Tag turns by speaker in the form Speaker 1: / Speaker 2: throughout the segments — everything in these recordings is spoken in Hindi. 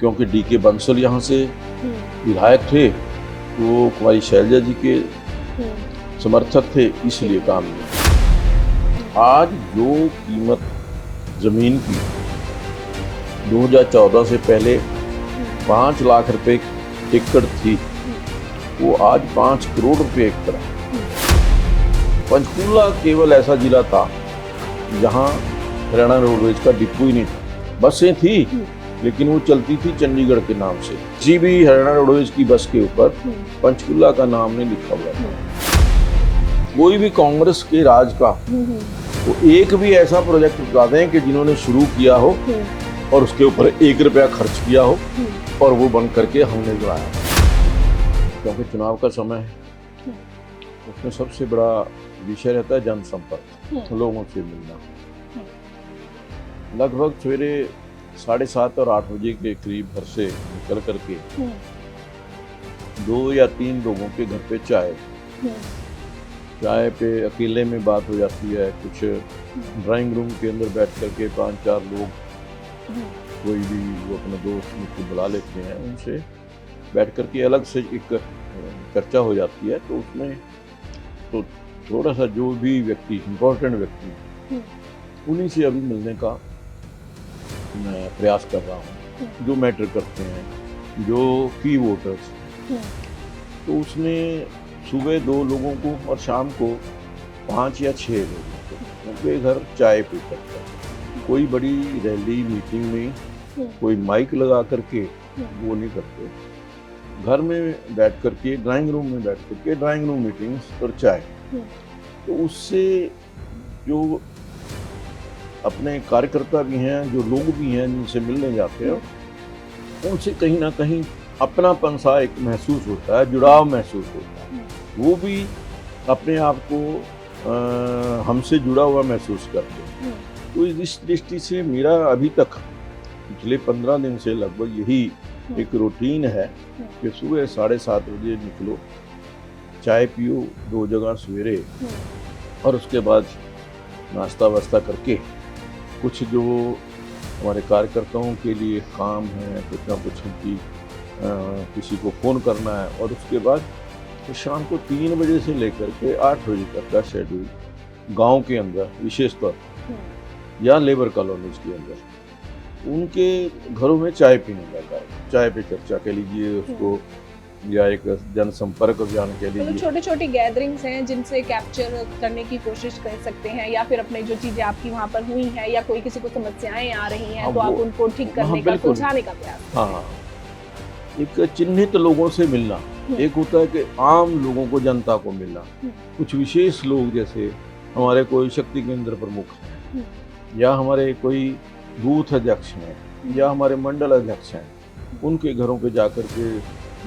Speaker 1: क्योंकि डी.के. बंसल यहाँ से विधायक थे, वो कुमारी शैलजा जी के समर्थक थे, इसलिए काम नहीं। आज जो कीमत ज़मीन की 2014 से पहले 5 लाख रुपए एकड़ थी, वो आज 5 करोड़ रुपए एकड़ है। पंचकूला केवल ऐसा जिला था जहाँ हरियाणा रोडवेज का डिपो ही नहीं था। बसें थी लेकिन वो चलती थी चंडीगढ़ के नाम से। किसी भी हरियाणा रोडवेज की बस के ऊपर पंचकूला का नाम नहीं लिखा हुआ था। कोई भी कांग्रेस के राज का वो एक भी ऐसा प्रोजेक्ट बता दें कि जिन्होंने शुरू किया हो और उसके ऊपर 1 रुपया खर्च किया हो और वो बंद करके हमने गिराया। क्योंकि चुनाव का समय है, उसमें सबसे बड़ा विषय रहता है जनसंपर्क, लोगों से मिलना। लगभग सवेरे 7:30 और 8 बजे के करीब घर से निकल करके 2 या 3 लोगों के घर पे चाय पे अकेले में बात हो जाती है। कुछ ड्राइंग रूम के अंदर बैठ करके 5-4 लोग, कोई भी वो अपने दोस्त मुझको बुला लेते हैं, उनसे बैठ करके अलग से एक चर्चा हो जाती है। तो उसमें तो थोड़ा सा जो भी व्यक्ति इम्पोर्टेंट व्यक्ति, उन्हीं से अभी मिलने का मैं प्रयास कर रहा हूँ, जो मैटर करते हैं, जो की वोटर्स। तो उसमें सुबह 2 लोगों को और शाम को 5 या 6 लोगों को उनके घर चाय पी करता है। कोई बड़ी रैली मीटिंग में कोई माइक लगा करके वो नहीं करते। घर में बैठ करके, ड्राइंग रूम में बैठ करके, ड्राइंग रूम मीटिंग्स और चाय। तो उससे जो अपने कार्यकर्ता भी हैं, जो लोग भी हैं जिनसे मिलने जाते हैं, उनसे कहीं ना कहीं अपनापन सा एक महसूस होता है, जुड़ाव महसूस होता है। वो भी अपने आप को हमसे जुड़ा हुआ महसूस करते हैं। तो इस दृष्टि से मेरा अभी तक पिछले 15 दिन से लगभग यही एक रूटीन है कि सुबह 7:30 बजे निकलो, चाय पियो 2 जगह सवेरे, और उसके बाद नाश्ता वास्ता करके कुछ जो हमारे कार्यकर्ताओं के लिए काम है, कुछ ना कुछ उनकी किसी को फ़ोन करना है, और उसके बाद तो शाम को 3 बजे से लेकर के 8 बजे तक का शेड्यूल गांव के अंदर, विशेषतौर या लेबर कॉलोनीज के अंदर, उनके घरों में चाय पीने जाता है। चाय पे चर्चा कह लीजिए उसको, या एक जनसंपर्क अभियान कह लीजिए।
Speaker 2: तो छोटी छोटी गैदरिंग्स हैं जिनसे कैप्चर करने की कोशिश कर सकते हैं, या फिर अपने जो चीजें आपकी वहाँ पर हुई हैं, या कोई किसी को समस्याएं आ रही हैं तो आप उनको ठीक करने का, सुलझाने का प्रयास।
Speaker 1: हाँ, एक चिन्हित लोगों से मिलना। एक होता है कि आम लोगों को, जनता को मिलना। कुछ विशेष लोग, जैसे हमारे कोई शक्ति केंद्र प्रमुख हैं, या हमारे कोई बूथ अध्यक्ष हैं, या हमारे मंडल अध्यक्ष हैं, उनके घरों पे जाकर के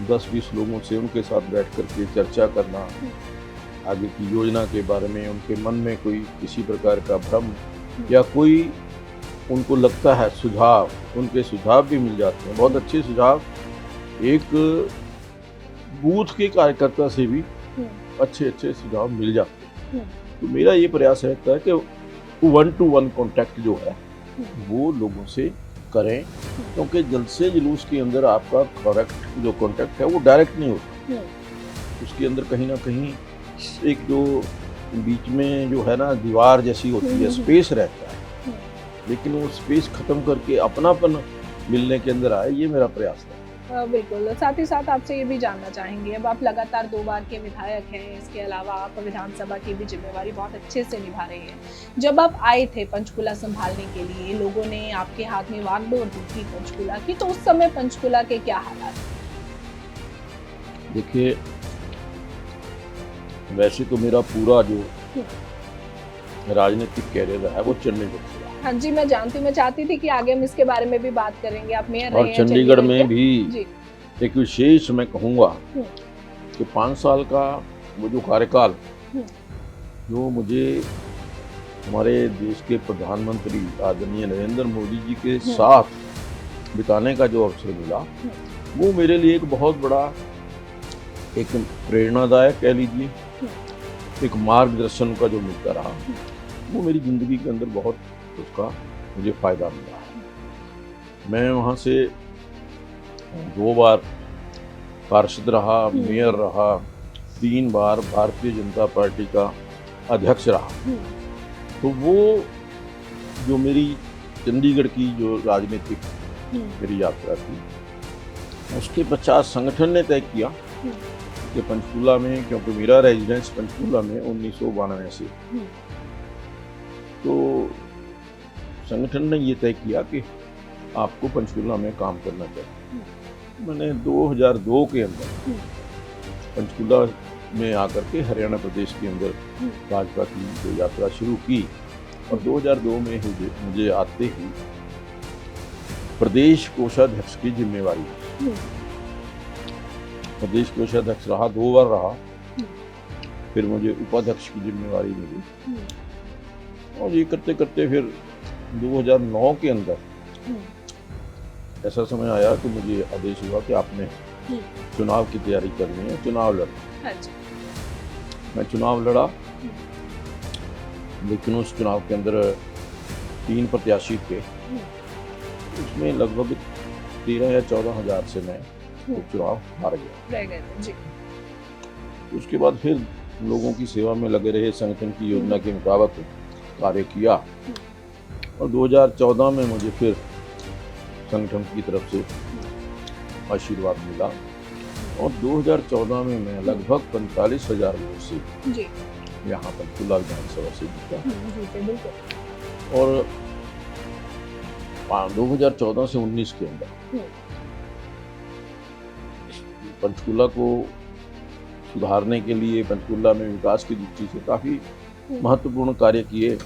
Speaker 1: 10-20 लोगों से उनके साथ बैठ करके चर्चा करना, आगे की योजना के बारे में। उनके मन में कोई किसी प्रकार का भ्रम या कोई उनको लगता है सुझाव, उनके सुझाव भी मिल जाते हैं, बहुत अच्छे सुझाव। एक बूथ के कार्यकर्ता से भी अच्छे सुझाव मिल जाते हैं। तो मेरा ये प्रयास रहता है कि 1-to-1 कॉन्टैक्ट जो है वो लोगों से करें, क्योंकि जलसे जुलूस के अंदर आपका करेक्ट जो कॉन्टैक्ट है वो डायरेक्ट नहीं होता। उसके अंदर कहीं ना कहीं एक जो बीच में जो है ना दीवार जैसी होती है, स्पेस रहता है, लेकिन वो स्पेस खत्म करके अपनापन मिलने के अंदर आए, ये मेरा प्रयास है।
Speaker 2: बिल्कुल। साथ ही साथ आपसे ये भी जानना चाहेंगे, अब आप लगातार 2 बार के विधायक हैं, इसके अलावा आप विधानसभा की भी जिम्मेवारी बहुत अच्छे से निभा रहे हैं। जब आप आए थे पंचकूला संभालने के लिए, लोगों ने आपके हाथ में वागडोर दी थी पंचकूला की, तो उस समय पंचकूला के क्या हालात थे?
Speaker 1: देखिए, वैसे तो मेरा पूरा जो राजनीतिक कैरियर है वो चंडीगढ़ से।
Speaker 2: हाँ जी, मैं जानती हूँ। मैं चाहती थी कि आगे हम इसके बारे में भी बात करेंगे। आप मेयर रहे हैं
Speaker 1: चंडीगढ़ में भी एक विशेष मैं कहूँगा कि 5 साल का वो जो कार्यकाल जो मुझे हमारे देश के प्रधानमंत्री आदरणीय नरेंद्र मोदी जी के साथ बिताने का जो अवसर मिला, वो मेरे लिए एक बहुत बड़ा एक प्रेरणादायक कह लीजिए, एक मार्गदर्शन का जो मिलता रहा, वो मेरी ज़िंदगी के अंदर बहुत उसका मुझे फ़ायदा मिला है। मैं वहाँ से 2 बार पार्षद रहा, मेयर रहा, 3 बार भारतीय जनता पार्टी का अध्यक्ष रहा। तो वो जो मेरी चंडीगढ़ की जो राजनीतिक मेरी यात्रा थी, उसके पश्चात संगठन ने तय किया कि पंचकूला में, क्योंकि मेरा रेजिडेंस पंचकूला में 1992 से, तो संगठन ने ये तय किया कि आपको पंचकूला में काम करना चाहिए। मैंने 2002 के अंदर पंचकूला में आकर के हरियाणा प्रदेश के अंदर भाजपा की जो यात्रा शुरू की, और 2002 में मुझे आते ही प्रदेश कोषाध्यक्ष की जिम्मेवारी, प्रदेश कोषाध्यक्ष रहा, 2 बार रहा, फिर मुझे उपाध्यक्ष की जिम्मेवारी मिली, और ये करते करते फिर 2009 के अंदर ऐसा समय आया कि मुझे आदेश हुआ कि आपने चुनाव की तैयारी करनी है, चुनाव लड़ना। मैं चुनाव लड़ा, लेकिन उस चुनाव के अंदर 3 प्रत्याशी थे, उसमें लगभग 13 या 14 हज़ार से मैं वो चुनाव हार गया।
Speaker 2: जी।
Speaker 1: उसके बाद फिर लोगों की सेवा में लगे रहे, संगठन की योजना के मुताबिक कार्य किया, और 2014 में मुझे फिर संगठन की तरफ से आशीर्वाद मिला, और 2014 में मैं लगभग 45,000 वोट से यहाँ पंचकूला विधानसभा से जीता। और 2014 से 19 के अंदर पंचकूला को सुधारने के लिए, पंचकूला में विकास की दृष्टि से काफी महत्वपूर्ण कार्य किए,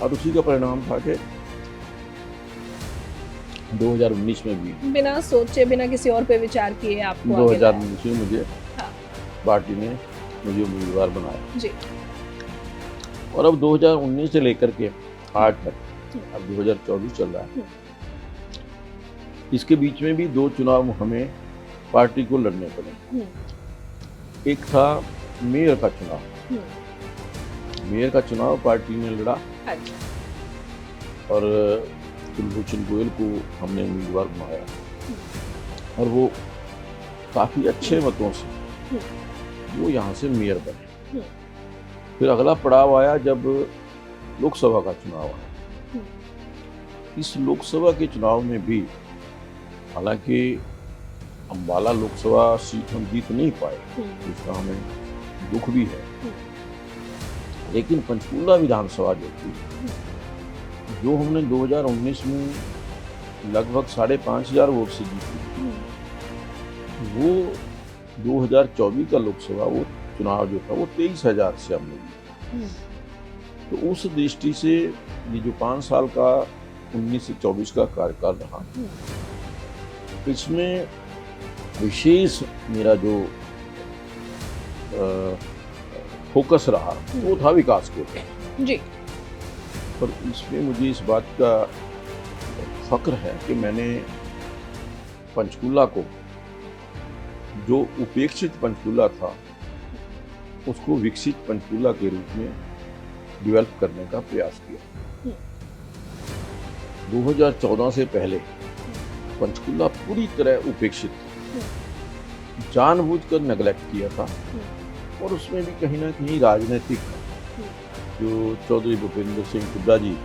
Speaker 1: और उसी का परिणाम था कि 2019 में भी
Speaker 2: बिना सोचे, बिना किसी और पे विचार किए आपको
Speaker 1: 2019 में मुझे पार्टी ने मुझे उम्मीदवार बनाया
Speaker 2: जी।
Speaker 1: और अब 2019 से लेकर के आज तक, अब 2024 चल रहा है, इसके बीच में भी 2 चुनाव हमें पार्टी को लड़ने पड़े। एक था मेयर का चुनाव, मेयर का चुनाव पार्टी ने लड़ा, और कुलभूषण गोयल को हमने उम्मीदवार बनाया, और वो काफी अच्छे मतों से वो यहाँ से मेयर बने। फिर अगला पड़ाव आया जब लोकसभा का चुनाव आया। इस लोकसभा के चुनाव में भी, हालांकि अम्बाला लोकसभा सीट हम जीत नहीं पाए, इसका हमें दुख भी है, लेकिन पंचकूला विधानसभा जो थी, जो हमने 2019 में लगभग 5,500 वोट से जीती, वो 2024 का लोकसभा वो चुनाव जो था वो 23,000 से हमने जीता। तो उस दृष्टि से ये जो 5 साल का 19 से 24 का कार्यकाल रहा, इसमें विशेष मेरा जो फोकस रहा वो था विकास के ऊपर जी। पर इसमें मुझे इस बात का फक्र है कि मैंने पंचकूला को, जो उपेक्षित पंचकूला था, उसको विकसित पंचकूला के रूप में डेवलप करने का प्रयास किया। 2014 से पहले पंचकूला पूरी तरह उपेक्षित था, जानबूझकर नेगलेक्ट किया था, और उसमें भी कहीं ना कहीं राजनीतिक, जो चौधरी भूपेंद्र सिंह हुड्डा जी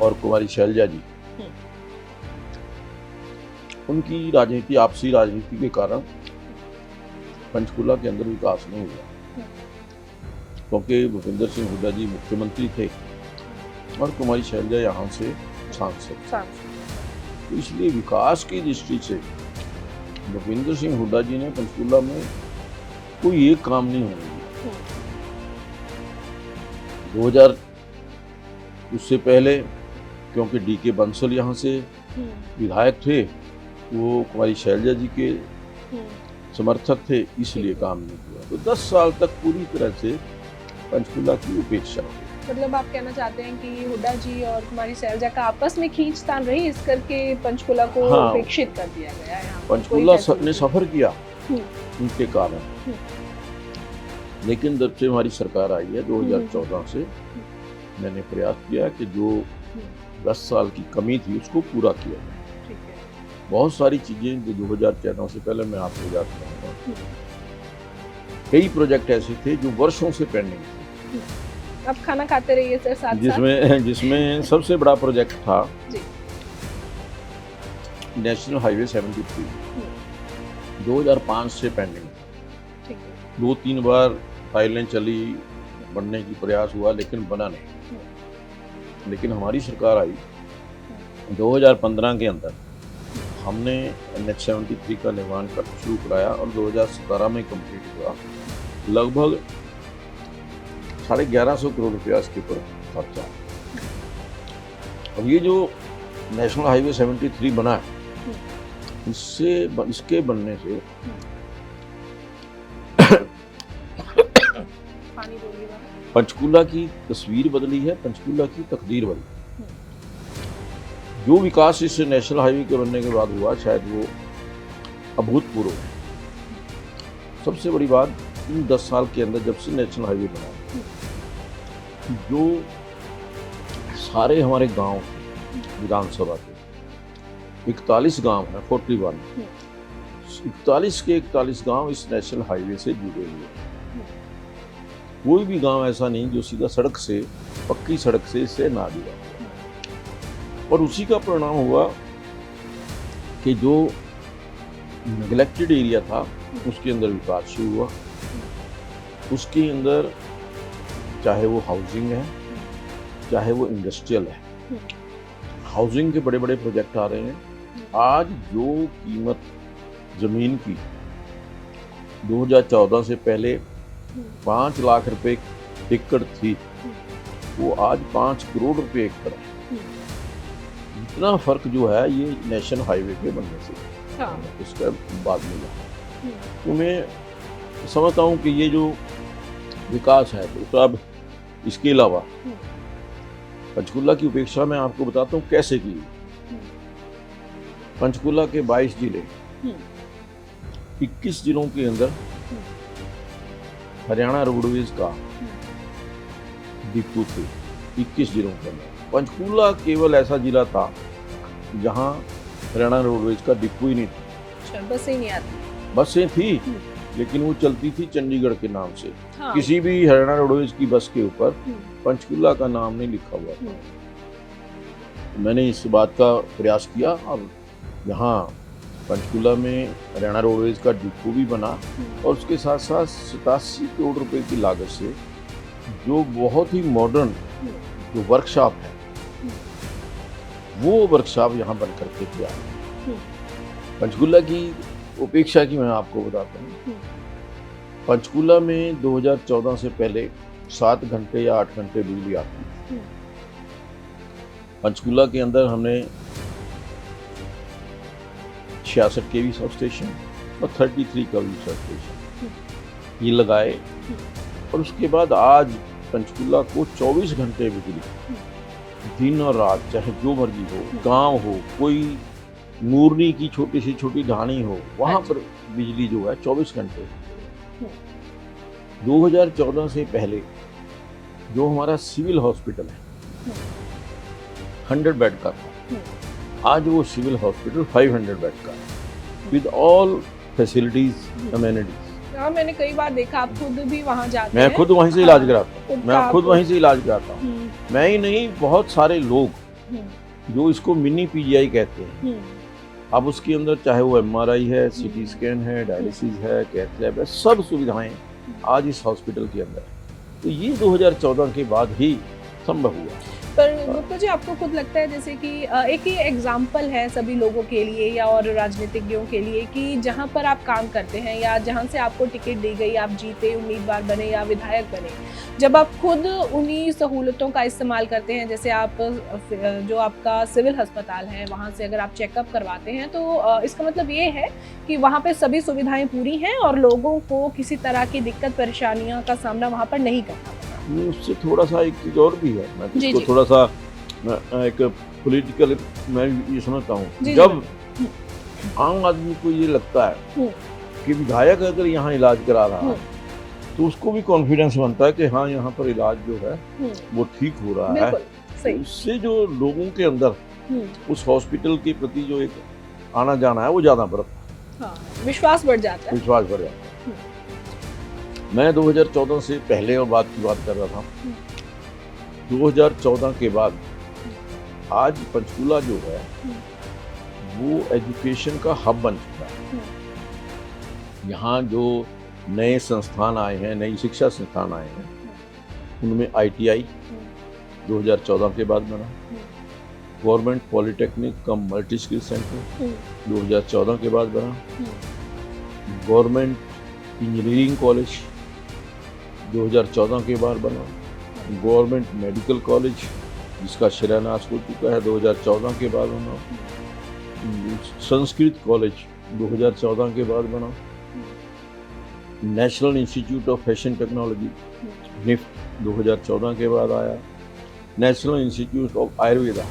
Speaker 1: और कुमारी शैलजा जी, उनकी राजनीति, आपसी राजनीति के कारण पंचकूला के अंदर विकास नहीं हुआ, क्योंकि भूपेंद्र सिंह हुड्डा जी मुख्यमंत्री थे और कुमारी शैलजा यहाँ से सांसद। तो इसलिए विकास की दृष्टि से भूपेंद्र सिंह हुड्डा जी ने पंचकूला में कोई एक काम नहीं होने दिया। 2000 उससे पहले, क्योंकि डीके बंसल यहाँ से विधायक थे, वो कुमारी शैलजा जी के समर्थक थे, इसलिए काम नहीं हुआ। तो 10 साल तक पूरी तरह से पंचकूला की उपेक्षा हुई।
Speaker 2: मतलब आप कहना चाहते हैं कि हुड्डा जी और कुमारी शैलजा का आपस में खींचतान रही, इस करके पंचकूला को उपेक्षित कर दिया गया है।
Speaker 1: पंचकूला ने सफर किया उनके कारण, लेकिन जब से हमारी सरकार आई है 2014 से, मैंने प्रयास किया कि जो 10 साल की कमी थी उसको पूरा किया जाए।
Speaker 2: ठीक है।
Speaker 1: बहुत सारी चीज़ें जो 2014 से पहले मैं आपको याद कराऊंगा, कई प्रोजेक्ट ऐसे थे जो वर्षों से पेंडिंग थे,
Speaker 2: आप खाना खाते रहिए सर साथ
Speaker 1: जिसमें सबसे बड़ा प्रोजेक्ट था
Speaker 2: जी।
Speaker 1: नेशनल हाईवे 73, 2005 से पेंडिंग था।
Speaker 2: ठीक है।
Speaker 1: 2-3 बार फाइलें चली, बनने की प्रयास हुआ, लेकिन बना नहीं। लेकिन हमारी सरकार आई 2015 के अंदर, हमने NH73 का निर्माण कर शुरू कराया और 2017 में कंप्लीट हुआ। लगभग 1150 करोड़ रुपया इसके ऊपर खर्चा। अब ये जो नेशनल हाईवे 73 बना है, इसके बनने से
Speaker 2: पानी बोलिए बाबा।
Speaker 1: पंचकूला की तस्वीर बदली है, पंचकूला की तकदीर बदली। जो विकास इस नेशनल हाईवे के बनने के बाद हुआ, शायद वो अभूतपूर्व है। सबसे बड़ी बात, इन 10 साल के अंदर जब से नेशनल हाईवे बना, जो सारे हमारे गांव विधानसभा के 41 गांव हैं, 41, 41 के 41 गांव इस नेशनल हाईवे से जुड़े हुए हैं। कोई भी गांव ऐसा नहीं जो सीधा सड़क से, पक्की सड़क से इससे ना जुड़ा। और उसी का परिणाम हुआ कि जो नेग्लेक्टेड एरिया था उसके अंदर विकास शुरू हुआ। उसके अंदर चाहे वो हाउसिंग है, चाहे वो इंडस्ट्रियल है, हाउसिंग के बड़े बड़े प्रोजेक्ट आ रहे हैं। आज जो कीमत ज़मीन की 2014 से पहले 5 लाख रुपए एकड़ थी, वो आज 5 करोड़ रुपए एकड़ है। इतना फर्क जो है ये नेशनल हाईवे के बनने से इसका बाद मिला। तो मैं समझता हूँ कि ये जो विकास है, तो अब इसके अलावा पंचकूला की उपेक्षा मैं आपको बताता हूँ कैसे की। पंचकूला के 22 जिले, 21 जिलों के अंदर हरियाणा रोडवेज का डिपो थे। 21 जिलों के अंदर पंचकूला केवल ऐसा जिला था जहां हरियाणा रोडवेज का डिपो ही नहीं था।
Speaker 2: बसें ही नहीं आती।
Speaker 1: बसें थी, लेकिन वो चलती थी चंडीगढ़ के नाम से।
Speaker 2: हाँ।
Speaker 1: किसी भी हरियाणा रोडवेज की बस के ऊपर पंचकूला का नाम नहीं लिखा हुआ था। मैंने इस बात का प्रयास किया और यहाँ पंचकूला में हरियाणा रोडवेज का डिपो भी बना, और उसके साथ साथ 87 करोड़ रुपए की लागत से जो बहुत ही मॉडर्न जो वर्कशॉप है, वो वर्कशॉप यहाँ बन करके तैयार। पंचकूला की उपेक्षा की मैं आपको बताता हूँ। पंचकूला में 2014 से पहले 7 घंटे या 8 घंटे बिजली आती थी। पंचकूला के अंदर हमने 66 kV सब स्टेशन और 33 kV सब स्टेशन ये लगाए, और उसके बाद आज पंचकूला को 24 घंटे बिजली, दिन और रात, चाहे जो मर्जी हो, गांव हो, कोई नूरनी की छोटी से छोटी ढाणी हो, वहां पर बिजली जो है 24 घंटे। 2014 से पहले जो हमारा सिविल हॉस्पिटल है 100 बेड का था, आज वो सिविल हॉस्पिटल 500 बेड का है, विद ऑल फैसिलिटीज, अमेनिटीज।
Speaker 2: हाँ, मैंने कई बार देखा, आप खुद भी वहाँ जाते
Speaker 1: मैं
Speaker 2: हैं।
Speaker 1: खुद वहीं से इलाज कराता हूँ।
Speaker 2: हाँ,
Speaker 1: मैं खुद वहीं से इलाज कराता हूँ। मैं ही नहीं, बहुत सारे लोग जो इसको मिनी PGI कहते हैं। अब उसके अंदर चाहे वो MRI है, CT स्कैन है, डायलिसिस है, कैथ लैब है, सब सुविधाएं आज इस हॉस्पिटल के अंदर है। तो ये 2014 के बाद ही संभव हुआ।
Speaker 2: पर गुप्ता जी, आपको खुद लगता है जैसे कि एक ही एग्जाम्पल है सभी लोगों के लिए या और राजनीतिज्ञों के लिए कि जहां पर आप काम करते हैं या जहां से आपको टिकट दी गई, आप जीते, उम्मीदवार बने या विधायक बने, जब आप खुद उन्हीं सहूलतों का इस्तेमाल करते हैं, जैसे आप जो आपका सिविल अस्पताल है वहाँ से अगर आप चेकअप करवाते हैं, तो इसका मतलब ये है कि वहाँ पे सभी सुविधाएं पूरी हैं और लोगों को किसी तरह की दिक्कत परेशानियों का सामना वहाँ पर नहीं करना पड़ता।
Speaker 1: उससे थोड़ा सा एक चीज और भी है, मैं इसको थोड़ा सा एक पॉलिटिकल मैं ये समझता हूँ। जब आम आदमी को ये लगता है कि विधायक अगर यहाँ इलाज करा रहा है, तो उसको भी कॉन्फिडेंस बनता है कि हाँ यहाँ पर इलाज जो है वो ठीक हो रहा है।
Speaker 2: सही।
Speaker 1: उससे जो लोगों के अंदर उस हॉस्पिटल के प्रति जो एक आना जाना है वो ज़्यादा बढ़ता
Speaker 2: हाँ, विश्वास बढ़ जाता
Speaker 1: है,
Speaker 2: है।
Speaker 1: विश्वास बढ़ जाता है। मैं 2014 से पहले और बाद की बात कर रहा था। 2014 के बाद आज पंचकूला जो है वो एजुकेशन का हब बन चुका है। यहाँ जो नए संस्थान आए हैं, नई शिक्षा संस्थान आए हैं, उनमें ITI 2014 के बाद बना, गवर्नमेंट पॉलिटेक्निक कम मल्टी स्किल सेंटर 2014 के बाद बना, गवर्नमेंट इंजीनियरिंग कॉलेज 2014 के बाद बना, गवर्नमेंट मेडिकल कॉलेज जिसका शिलान्यास हो चुका है 2014 के बाद बना, संस्कृत कॉलेज 2014 के बाद बना, national institute of fashion technology NIFT 2014 के बाद आया, नेशनल इंस्टीट्यूट ऑफ आयुर्वेदा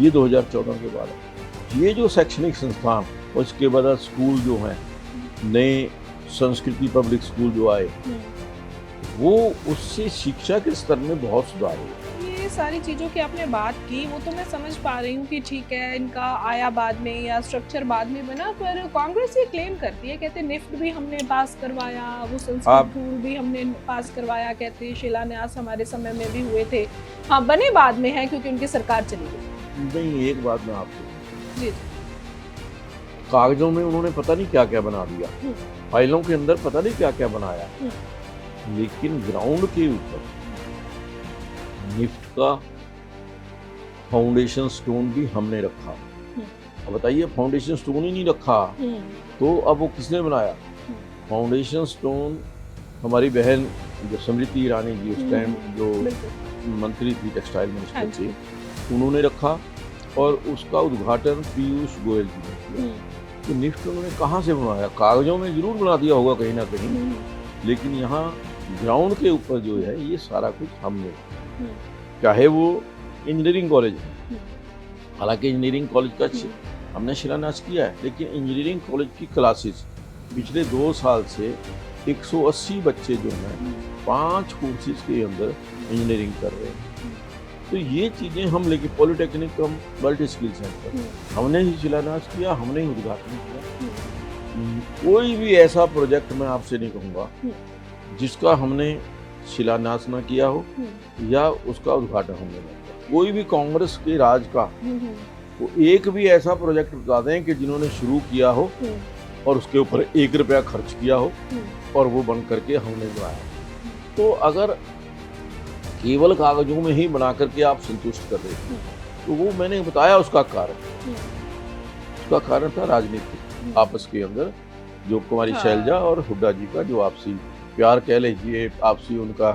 Speaker 1: ये 2014 के बाद आया। ये जो शैक्षणिक संस्थान और इसके बाद स्कूल जो हैं, नए संस्कृति पब्लिक स्कूल जो आए, वो उससे शिक्षा के स्तर में बहुत सुधार हुआ।
Speaker 2: ये सारी चीज़ों की आपने बात की, वो तो मैं समझ पा रही हूँ कि ठीक है इनका आया बाद में या स्ट्रक्चर बाद में बना, पर कांग्रेस ये क्लेम करती है, कहते NIFT भी हमने पास करवाया, वो संस्कृत रूल भी हमने पास करवाया, कहते शिलान्यास हमारे समय में भी हुए थे। हाँ, बने बाद में है क्योंकि उनकी सरकार चली गई।
Speaker 1: नहीं, एक बात मैं आपको,
Speaker 2: जी
Speaker 1: कागजों में उन्होंने पता नहीं क्या क्या बना दिया, फाइलों के अंदर पता नहीं क्या क्या बनाया, लेकिन ग्राउंड के ऊपर NIFT का फाउंडेशन स्टोन भी हमने रखा। अब बताइए, फाउंडेशन स्टोन ही नहीं रखा तो अब वो किसने बनाया? फाउंडेशन स्टोन हमारी बहन जो स्मृति ईरानी जी उस टाइम जो मंत्री थी, टेक्सटाइल मिनिस्टर थी, उन्होंने रखा और उसका उद्घाटन पीयूष गोयल जी ने किया। तो NIFT उन्होंने कहाँ से बनाया? कागजों में जरूर बना दिया होगा कहीं ना कहीं, लेकिन यहाँ ग्राउंड के ऊपर जो है ये सारा कुछ हमने, चाहे वो इंजीनियरिंग कॉलेज है, हालांकि इंजीनियरिंग कॉलेज का हमने शिलान्यास किया है, लेकिन इंजीनियरिंग कॉलेज की क्लासेस पिछले 2 साल से 180 बच्चे जो हैं 5 कोर्सेज के अंदर इंजीनियरिंग कर रहे हैं। तो ये चीज़ें हम लेके पॉलिटेक्निक कम मल्टी स्किल सेंटर हमने ही शिलान्यास किया, हमने ही उद्घाटन किया। कोई भी ऐसा प्रोजेक्ट मैं आपसे नहीं कहूँगा जिसका हमने शिलान्यास ना किया हो या उसका उद्घाटन हमने ना किया। कोई भी कांग्रेस के राज का वो एक भी ऐसा प्रोजेक्ट बता दें कि जिन्होंने शुरू किया हो और उसके ऊपर 1 रुपया खर्च किया हो और वो बन करके हमने बनाया। तो अगर केवल कागजों में ही बना करके आप संतुष्ट कर रहे थे तो वो मैंने बताया उसका कारण। उसका कारण था राजनीति आपस के अंदर, जो कुमारी शैलजा और हुड्डा जी का जो आपसी प्यार कह लीजिए, आपसी उनका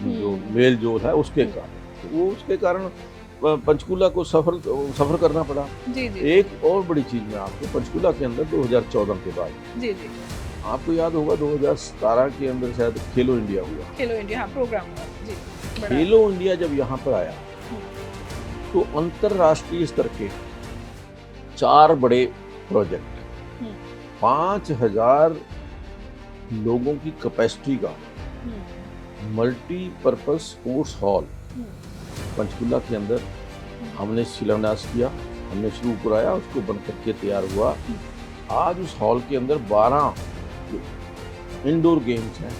Speaker 1: जो मेल जोल है उसके कारण। तो वो उसके कारण पंचकूला को सफर करना पड़ा।
Speaker 2: जी जी। एक
Speaker 1: और बड़ी चीज मैं आपको, पंचकूला के अंदर 2014 के बाद
Speaker 2: जी जी
Speaker 1: आपको याद होगा 2017 के अंदर शायद खेलो इंडिया हुआ।
Speaker 2: खेलो इंडिया प्रोग्राम हुआ जी।
Speaker 1: खेलो इंडिया जब यहाँ पर आया तो अंतरराष्ट्रीय स्तर के 4 बड़े प्रोजेक्ट 5000 लोगों की कैपेसिटी का मल्टीपर्पज स्पोर्ट्स हॉल पंचकूला के अंदर हमने शिलान्यास किया, हमने शुरू कराया, उसको बन करके तैयार हुआ। आज उस हॉल के अंदर 12 इंडोर गेम्स हैं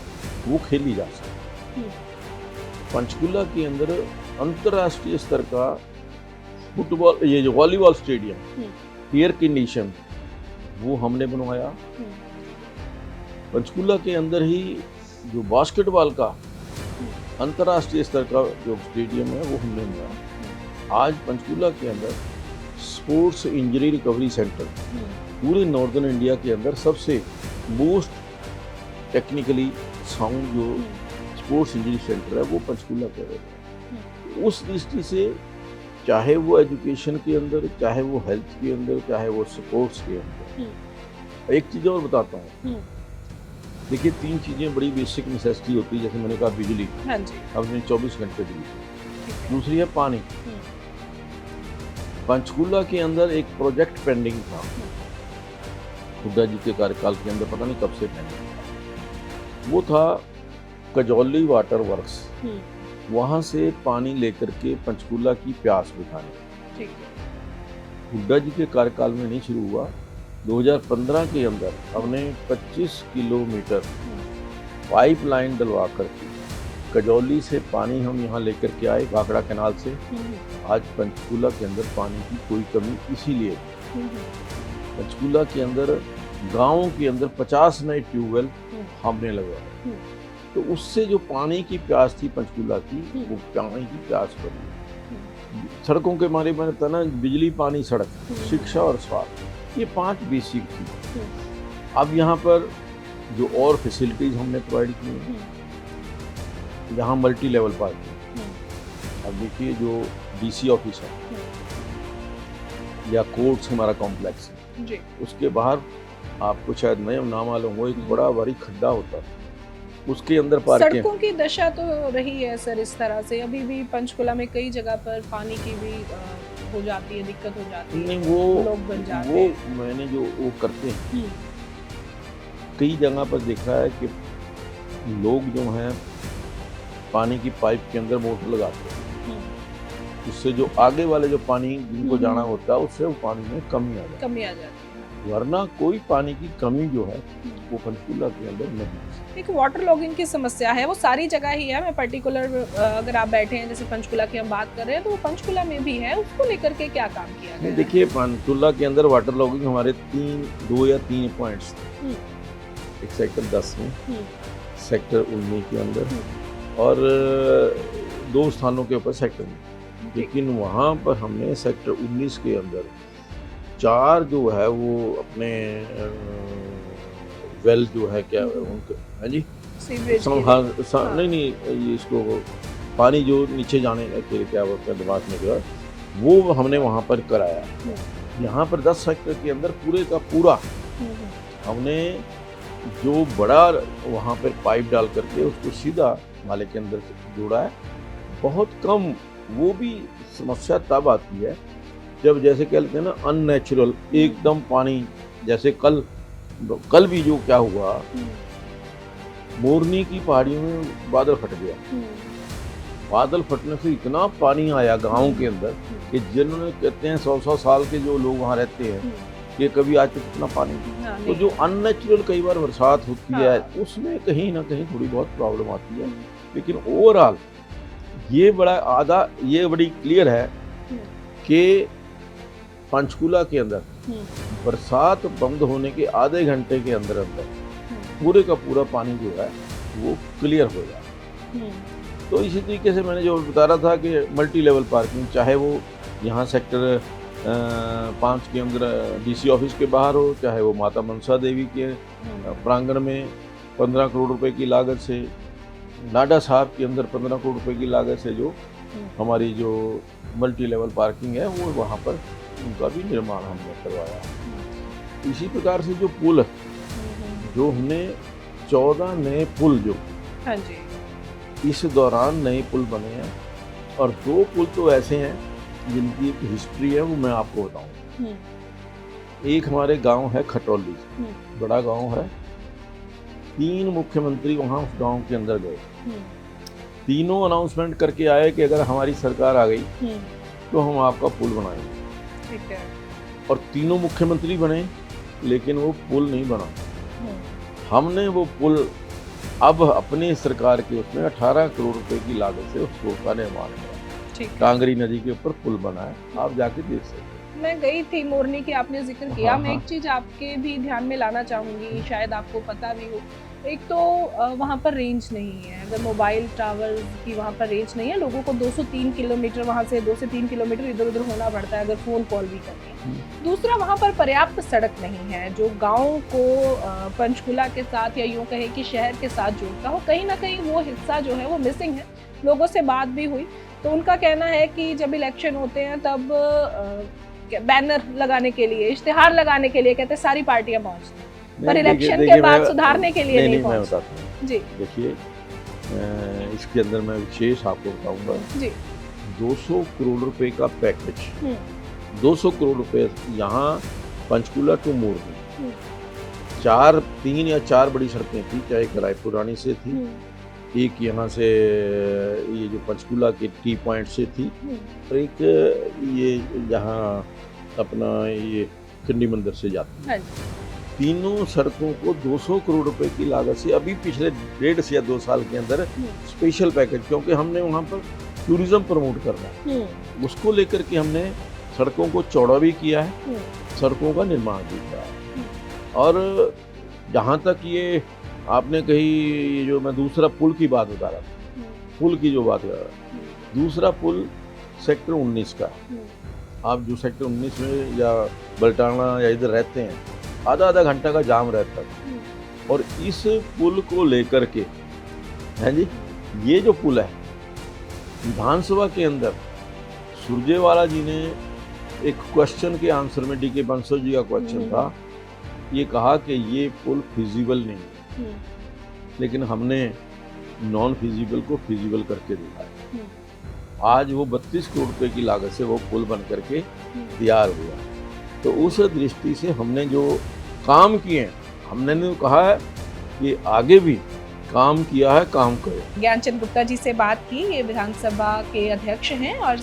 Speaker 1: वो खेली जा सकती है। पंचकूला के अंदर अंतर्राष्ट्रीय स्तर का फुटबॉल, ये जो वॉलीबॉल स्टेडियम एयर कंडीशन वो हमने बनवाया। पंचकूला के अंदर ही जो बास्केटबॉल का अंतर्राष्ट्रीय स्तर का जो स्टेडियम है वो हमने बनाया। आज पंचकूला के अंदर स्पोर्ट्स इंजरी रिकवरी सेंटर पूरे नॉर्दर्न इंडिया के अंदर सबसे मोस्ट टेक्निकली साउंड जो स्पोर्ट्स इंजरी सेंटर है वो पंचकूला के अंदर। उस दृष्टि से चाहे वो एजुकेशन के अंदर, चाहे वो हेल्थ के अंदर, चाहे वो स्पोर्ट्स के अंदर। एक चीज़ और बताता हूँ, देखिए 3 चीज़ें बड़ी बेसिक नेसेसिटी होती है, जैसे मैंने कहा बिजली,
Speaker 2: हाँ जी,
Speaker 1: हमने 24 घंटे बिजली। दूसरी है पानी। पंचकूला के अंदर एक प्रोजेक्ट पेंडिंग था हुड्डा जी के कार्यकाल के अंदर, पता नहीं कब से पेंडिंग था, वो था कजौली वाटर वर्क्स। वहाँ से पानी लेकर के पंचकूला की प्यास बुझाने।
Speaker 2: ठीक है।
Speaker 1: हुड्डा जी के कार्यकाल में नहीं शुरू हुआ, 2015 के अंदर हमने 25 किलोमीटर पाइपलाइन डलवा करके कजौली से पानी हम यहाँ लेकर के आए, काकड़ा कैनाल से। आज पंचकूला के अंदर पानी की कोई कमी इसीलिए, पंचकूला के अंदर गाँव के अंदर 50 नए ट्यूबवेल हमने लगवाए, तो उससे जो पानी की प्यास थी पंचकूला की, वो पानी की प्यास बनी। सड़कों के बारे में बताया ना, बिजली, पानी, सड़क, शिक्षा और स्वास्थ्य, ये 5 बेसिक थी। अब यहाँ पर जो और फैसिलिटीज हमने प्रोवाइड की हैं, यहाँ मल्टी लेवल पार्किंग, अब देखिए जो डीसी ऑफिस है या कोर्ट्स हमारा कॉम्प्लेक्स है
Speaker 2: जी।
Speaker 1: उसके बाहर आपको शायद नहीं ना मालूम हो, एक बड़ा भारी खड्डा होता है, उसके अंदर पार्किंग।
Speaker 2: सड़कों की दशा तो रही है सर इस तरह से, अभी भी पंचकुला में कई जगह पर पानी की भी हो जाती है, दिक्कत हो जाती है,
Speaker 1: नहीं वो
Speaker 2: लोग बन जाते
Speaker 1: वो
Speaker 2: हैं।
Speaker 1: मैंने जो वो करते हैं, कई जगह पर देखा है कि लोग जो हैं पानी की पाइप के अंदर मोटर लगाते हैं, उससे जो आगे वाले जो पानी जिनको जाना होता है उससे वो पानी में कमी आ जाती है, वरना कोई पानी की कमी जो है वो पंचकूला के अंदर नहीं।
Speaker 2: एक वाटर लॉगिंग की समस्या है, वो सारी जगह ही है। मैं पर्टिकुलर अगर आप बैठे हैं जैसे पंचकुला की हम बात कर रहे हैं, तो वो पंचकुला में भी है, उसको लेकर के क्या काम किया गया है?
Speaker 1: देखिए पंचकूला के अंदर वाटर लॉगिंग हमारे 2 या 3 पॉइंट्स थे, एक सेक्टर 10 में, सेक्टर 19 के अंदर और 2 स्थानों के ऊपर सेक्टर में। लेकिन वहाँ पर हमने सेक्टर 19 के अंदर 4 जो है वो अपने वेल जो है क्या उनके, हाँ जी, नहीं ये इसको पानी जो नीचे जाने के क्या बोलते हैं दिमाग में जो है, वो हमने वहाँ पर कराया। यहाँ पर 10 सेक्टर के अंदर पूरे का पूरा हमने जो बड़ा वहाँ पर पाइप डाल करके उसको सीधा नाले के अंदर जोड़ा है। बहुत कम, वो भी समस्या तब आती है जब जैसे कहते हैं ना अननेचुरल एकदम पानी, जैसे कल भी जो क्या हुआ, मोरनी की पहाड़ियों में बादल फट गया, बादल फटने से इतना पानी आया गांव के अंदर कि जिन्होंने कहते हैं 100 साल के जो लोग वहाँ रहते हैं कि कभी आज तक इतना पानी नहीं। तो जो अननेचुरल कई बार बरसात होती है उसमें कहीं ना कहीं थोड़ी बहुत प्रॉब्लम आती है, लेकिन ओवरऑल ये बड़ी क्लियर है कि पंचकूला के अंदर बरसात बंद होने के आधे घंटे के अंदर पूरे का पूरा पानी जो है वो क्लियर हो जाए। तो इसी तरीके से मैंने जो बता रहा था कि मल्टी लेवल पार्किंग, चाहे वो यहाँ सेक्टर 5 के अंदर डीसी ऑफिस के बाहर हो, चाहे वो माता मनसा देवी के प्रांगण में 15 करोड़ रुपए की लागत से, नाडा साहब के अंदर 15 करोड़ रुपए की लागत से जो हमारी जो मल्टी लेवल पार्किंग है वो वहाँ पर उनका भी निर्माण हमने करवाया। इसी प्रकार से जो पुल जो हमने 14 नए पुल जो इस दौरान नए पुल बने हैं, और 2 पुल तो ऐसे हैं जिनकी एक हिस्ट्री है, वो मैं आपको बताऊं। एक हमारे गांव है खटौली, बड़ा गांव है, 3 मुख्यमंत्री वहां उस गांव के अंदर गए, तीनों अनाउंसमेंट करके आए कि अगर हमारी सरकार आ गई तो हम आपका पुल बनाएंगे।
Speaker 2: ठीक है।
Speaker 1: और तीनों मुख्यमंत्री बने, लेकिन वो पुल नहीं बना। हमने वो पुल अब अपनी सरकार के उसमें 18 करोड़ रुपए की लागत से उस पुल का निर्माण किया, टांगरी नदी के ऊपर पुल बना है, आप जाके देख सकते हैं।
Speaker 2: मैं गई थी मोरनी की, आपने जिक्र किया, मैं एक चीज आपके भी ध्यान में लाना चाहूंगी, शायद आपको पता भी हो। एक तो वहाँ पर रेंज नहीं है, अगर मोबाइल टावर की वहाँ पर रेंज नहीं है, लोगों को 203 किलोमीटर वहाँ से 2 से 3 किलोमीटर इधर उधर होना पड़ता है अगर फ़ोन कॉल भी करनी है। दूसरा, वहाँ पर पर्याप्त सड़क नहीं है जो गांव को पंचकुला के साथ या यूँ कहें कि शहर के साथ जोड़ता हो। कहीं ना कहीं वो हिस्सा जो है वो मिसिंग है। लोगों से बात भी हुई तो उनका कहना है कि जब इलेक्शन होते हैं तब बैनर लगाने के लिए, इश्तिहार लगाने के लिए कहते हैं सारी पार्टियां पहुँचती हैं, पर इलेक्शन के बाद सुधारने के लिए नहीं
Speaker 1: मैं बताता हूँ जी। देखिए इसके अंदर मैं विशेष आपको बताऊंगा जी। 200 करोड़ रुपए का पैकेज, 200 करोड़ रुपए यहाँ पंचकूला टू मोरनी, 3 या 4 बड़ी सड़कें थी, चाहे रायपुर रानी से थी, एक यहाँ से ये जो पंचकूला के टी पॉइंट से थी, और एक ये यहाँ अपना ये चंडी मंदिर से जाती है। तीनों सड़कों को 200 करोड़ रुपए की लागत से अभी पिछले 1.5 से या 2 साल के अंदर स्पेशल पैकेज, क्योंकि हमने वहाँ पर टूरिज्म प्रमोट करना है, उसको लेकर के हमने सड़कों को चौड़ा भी किया है, सड़कों का निर्माण भी किया है। और जहाँ तक ये आपने कही, ये जो मैं दूसरा पुल की बात बता रहा था, पुल की जो बात कर रहा था, दूसरा पुल सेक्टर 19 का। आप जो सेक्टर 19 में या बल्टाना या इधर रहते हैं, आधा घंटा का जाम रहता है, और इस पुल को लेकर के, हैं जी, ये जो पुल है, विधानसभा के अंदर सुरजेवाला जी ने एक क्वेश्चन के आंसर में, डी के बंसल जी का क्वेश्चन था, ये कहा कि ये पुल फिजिबल नहीं है, लेकिन हमने नॉन फिजिबल को फिजिबल करके दिखाया। आज वो 32 करोड़ रुपए की लागत से वो पुल बन करके तैयार हुआ। तो उस दृष्टि से हमने जो काम किए हैं, हमने नहीं कहा है कि आगे भी काम किया है, काम करें।
Speaker 2: ज्ञानचंद गुप्ता जी से बात की, ये विधानसभा के अध्यक्ष हैं और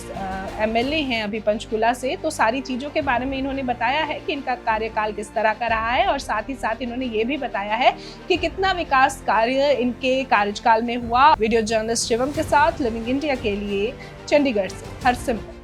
Speaker 2: एमएलए हैं अभी पंचकुला से। तो सारी चीज़ों के बारे में इन्होंने बताया है कि इनका कार्यकाल किस तरह का रहा है, और साथ ही साथ इन्होंने ये भी बताया है कि कितना विकास कार्य इनके कार्यकाल में हुआ। वीडियो जर्नलिस्ट शिवम के साथ लिविंग इंडिया के लिए चंडीगढ़ से हरसिमरत।